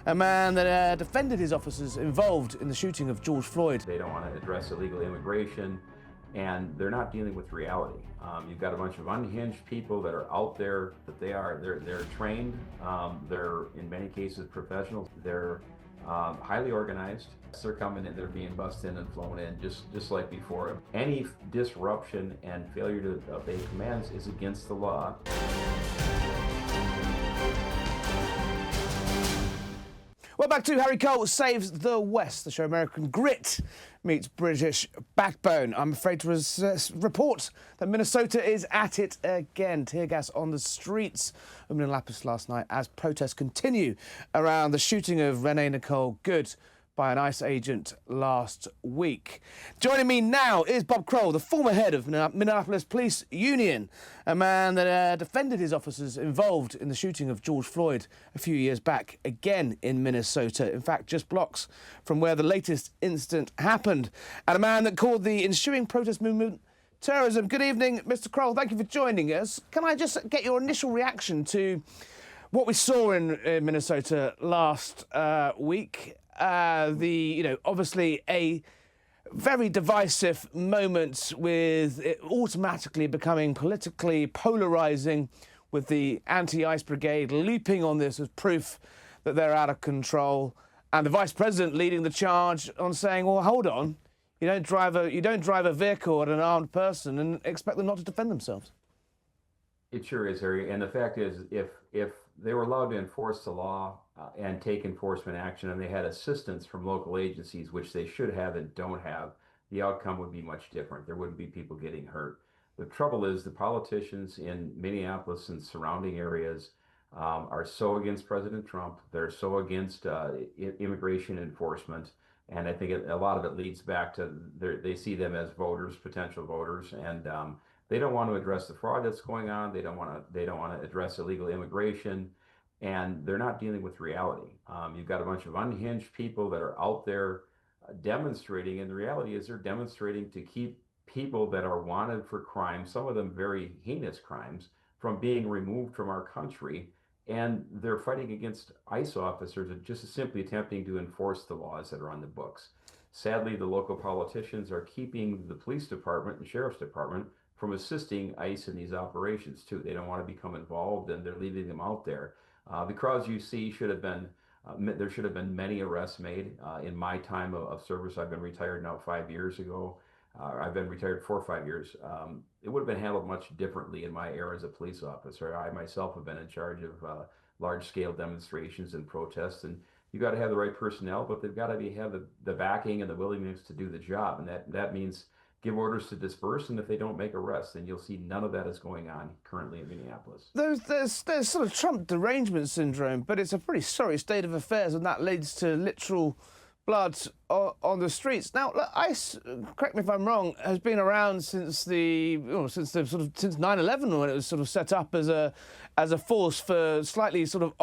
a man that defended his officers involved in the shooting of George Floyd. They don't want to address illegal immigration, and they're not dealing with reality. You've got a bunch of unhinged people that are out there, that they're trained, they're in many cases professionals, they're highly organized. They're coming in, they're being bussed in and flown in just like before. Any disruption and failure to obey commands is against the law. Well, back to Harry Cole Saves the West, the show American grit meets British backbone. I'm afraid to report that Minnesota is at it again. Tear gas on the streets of Minneapolis last night as protests continue around the shooting of Renee Nicole Good by an ICE agent last week. Joining me now is Bob Kroll, the former head of Minneapolis Police Union, a man that defended his officers involved in the shooting of George Floyd a few years back, again in Minnesota, in fact just blocks from where the latest incident happened, and a man that called the ensuing protest movement terrorism. Good evening, Mr. Kroll. Thank you for joining us. Can I just get your initial reaction to what we saw in Minnesota last week? Obviously a very divisive moment with it automatically becoming politically polarising, with the anti-ICE brigade leaping on this as proof that they're out of control, and the Vice President leading the charge on saying, well, hold on, you don't drive a vehicle at an armed person and expect them not to defend themselves. It sure is, Harry. And the fact is, if they were allowed to enforce the law and take enforcement action, and they had assistance from local agencies, which they should have and don't have, the outcome would be much different. There wouldn't be people getting hurt. The trouble is the politicians in Minneapolis and surrounding areas are so against President Trump. They're so against immigration enforcement. And I think a lot of it leads back to they see them as voters, potential voters, and they don't want to address the fraud that's going on. They don't want to address illegal immigration, and they're not dealing with reality. You've got a bunch of unhinged people that are out there demonstrating, and the reality is they're demonstrating to keep people that are wanted for crimes, some of them very heinous crimes, from being removed from our country. And they're fighting against ICE officers and just simply attempting to enforce the laws that are on the books. Sadly, the local politicians are keeping the police department and sheriff's department from assisting ICE in these operations too. They don't want to become involved, and they're leaving them out there. The crowds you see should have been, there should have been many arrests made. In my time of service, I've been retired now 5 years ago. I've been retired 4 or 5 years. It would have been handled much differently in my era as a police officer. I myself have been in charge of large-scale demonstrations and protests, and you got to have the right personnel, but they've got to have the backing and the willingness to do the job, and that means give orders to disperse, and if they don't make arrests, then you'll see none of that is going on currently in Minneapolis. There's sort of Trump derangement syndrome, but it's a pretty sorry state of affairs, and that leads to literal blood on the streets. Now, ICE, correct me if I'm wrong, has been around since 9/11, when it was sort of set up as a force for slightly sort of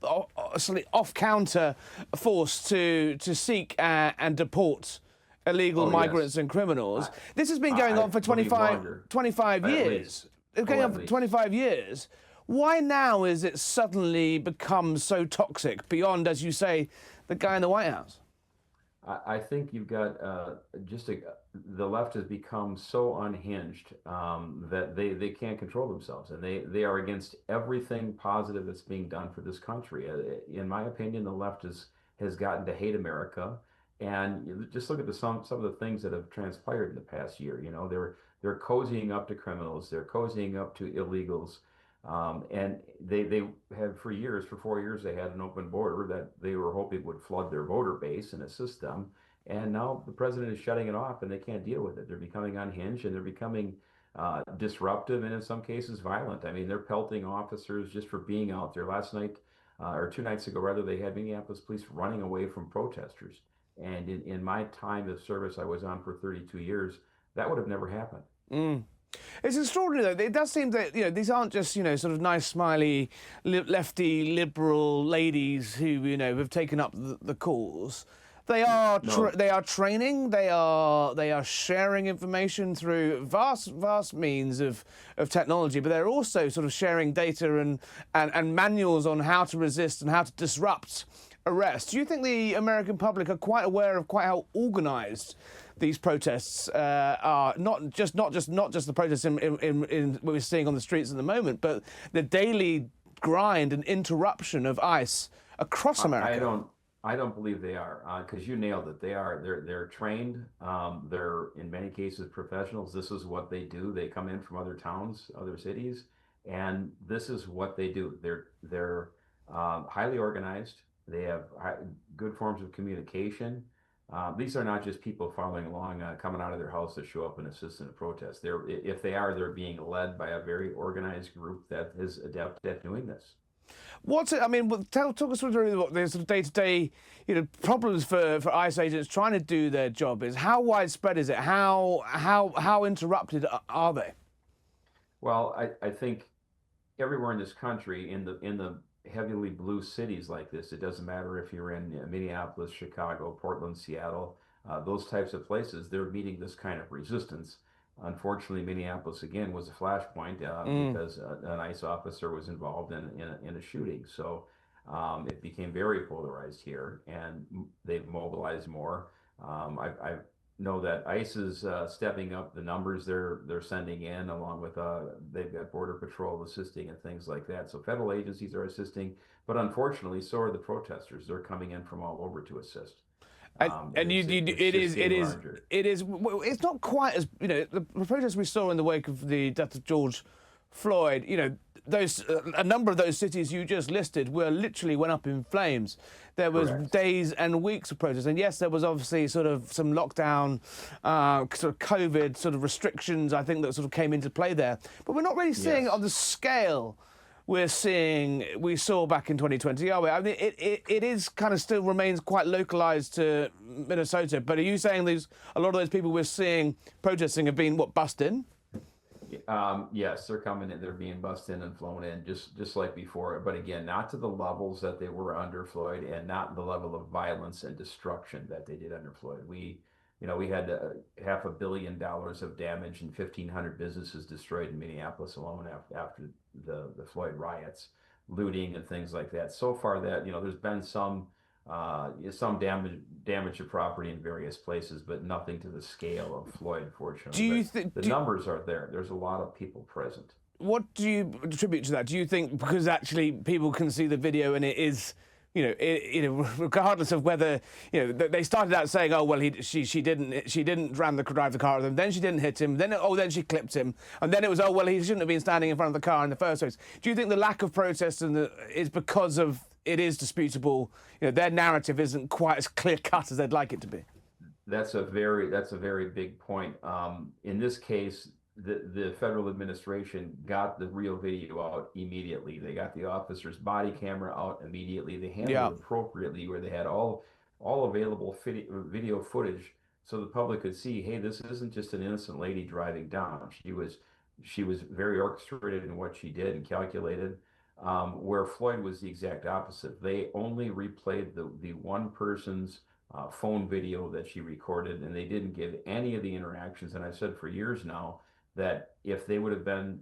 off counter force to seek and deport illegal migrants and criminals. This has been going on for 25 years. It's going on for 25 years. Why now is it suddenly become so toxic beyond, as you say, the guy in the White House? I think you've got the left has become so unhinged that they can't control themselves, and they are against everything positive that's being done for this country. In my opinion, the left has gotten to hate America, and you just look at some of the things that have transpired in the past year. You know, they're cozying up to criminals, they're cozying up to illegals. And they had for 4 years, they had an open border that they were hoping would flood their voter base and assist them. And now the president is shutting it off, and they can't deal with it. They're becoming unhinged, and they're becoming disruptive, and in some cases violent. I mean, they're pelting officers just for being out there. Last night, or 2 nights ago rather, they had Minneapolis police running away from protesters. And in my time of service I was on for 32 years, that would have never happened. Mm. It's extraordinary, though. It does seem that, these aren't just, sort of nice, smiley, lefty, liberal ladies who, have taken up the cause. They are training. They are sharing information through vast means of technology, but they're also sort of sharing data and manuals on how to resist and how to disrupt arrests. Do you think the American public are quite aware of quite how organised these protests are? Not just the protests in what we're seeing on the streets at the moment, but the daily grind and interruption of ICE across America. I don't believe they are, because you nailed it. They're trained. They're in many cases professionals. This is what they do. They come in from other towns, other cities, and this is what they do. They're highly organized. They have good forms of communication. These are not just people following along, coming out of their house to show up and assist in a protest. They're being led by a very organized group that is adept at doing this. What's it? I mean, talk us through what the sort of day-to-day, problems for ICE agents trying to do their job is. How widespread is it? How interrupted are they? Well, I think everywhere in this country, in the heavily blue cities like this, it doesn't matter if you're in Minneapolis, Chicago, Portland, Seattle, those types of places, they're meeting this kind of resistance. Unfortunately, Minneapolis again was a flashpoint because an ICE officer was involved in a shooting. So it became very polarized here, and they've mobilized more. I know that ICE is stepping up the numbers they're sending in, along with they've got Border Patrol assisting and things like that. So federal agencies are assisting, but unfortunately, so are the protesters. They're coming in from all over to assist. It's not quite as, the protests we saw in the wake of the death of George Floyd, a number of those cities you just listed literally went up in flames. There was Correct. days and weeks of protests, and yes, there was obviously sort of some lockdown, sort of COVID sort of restrictions, I think, that sort of came into play there. But we're not really seeing it on the scale we saw back in 2020, are we? I mean, it is kind of still remains quite localized to Minnesota. But are you saying a lot of those people we're seeing protesting have been bussed in? Yes, they're coming in. They're being bussed in and flown in, just like before. But again, not to the levels that they were under Floyd, and not the level of violence and destruction that they did under Floyd. We had $500 million of damage and 1,500 businesses destroyed in Minneapolis alone after the Floyd riots, looting and things like that. So far, that there's been some damage to property in various places, but nothing to the scale of Floyd, unfortunately. Do you think the numbers are there? There's a lot of people present. What do you attribute to that? Do you think because actually people can see the video and it is, regardless of whether, they started out saying, oh well, she didn't drive the car with him, then she didn't hit him, then she clipped him, and then it was, oh well, he shouldn't have been standing in front of the car in the first place. Do you think the lack of protest is because of it is disputable? Their narrative isn't quite as clear cut as they'd like it to be. That's a very big point. In this case, the federal administration got the real video out immediately. They got the officer's body camera out immediately. They handled it appropriately, where they had all available video footage, so the public could see, hey, this isn't just an innocent lady driving down. She was very orchestrated in what she did and calculated. Where Floyd was the exact opposite. They only replayed the one person's phone video that she recorded, and they didn't give any of the interactions. And I've said for years now that if they would have been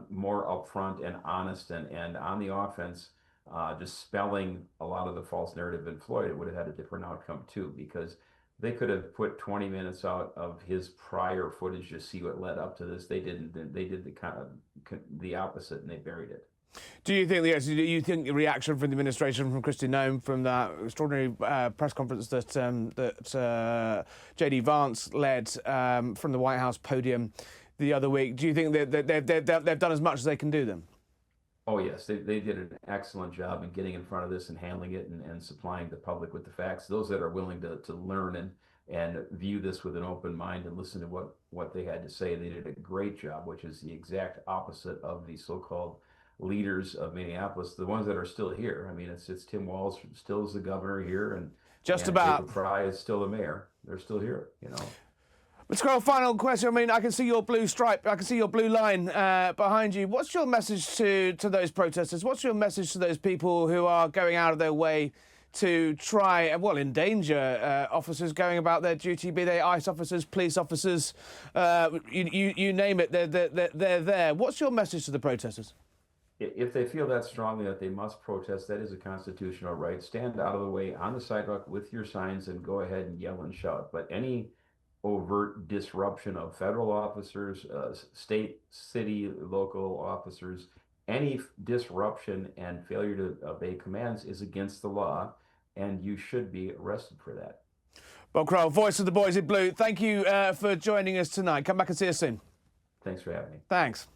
more upfront and honest and on the offense, dispelling a lot of the false narrative in Floyd, it would have had a different outcome too, because they could have put 20 minutes out of his prior footage to see what led up to this. They didn't. They did the opposite, and they buried it. Do you think the reaction from the administration, from Kristi Noem, from that extraordinary press conference that J.D. Vance led from the White House podium the other week, do you think that they've done as much as they can do then? Oh yes, they did an excellent job in getting in front of this and handling it and supplying the public with the facts. Those that are willing to learn and view this with an open mind and listen to what they had to say, they did a great job, which is the exact opposite of the so-called leaders of Minneapolis, the ones that are still here. I mean, it's Tim Walz still is the governor here, and Jacob Frey is still the mayor. They're still here, Mr. Kroll, final question. I mean, I can see your blue stripe. I can see your blue line behind you. What's your message to those protesters? What's your message to those people who are going out of their way to try and, endanger officers going about their duty, be they ICE officers, police officers, you name it, they're there. What's your message to the protesters? if they feel that strongly that they must protest, that is a constitutional right. Stand out of the way on the sidewalk with your signs and go ahead and yell and shout. But any overt disruption of federal officers, state, city, local officers, any disruption and failure to obey commands is against the law, and you should be arrested for that. Bob Kroll, voice of the boys in blue. Thank you for joining us tonight. Come back and see us soon. Thanks for having me. Thanks.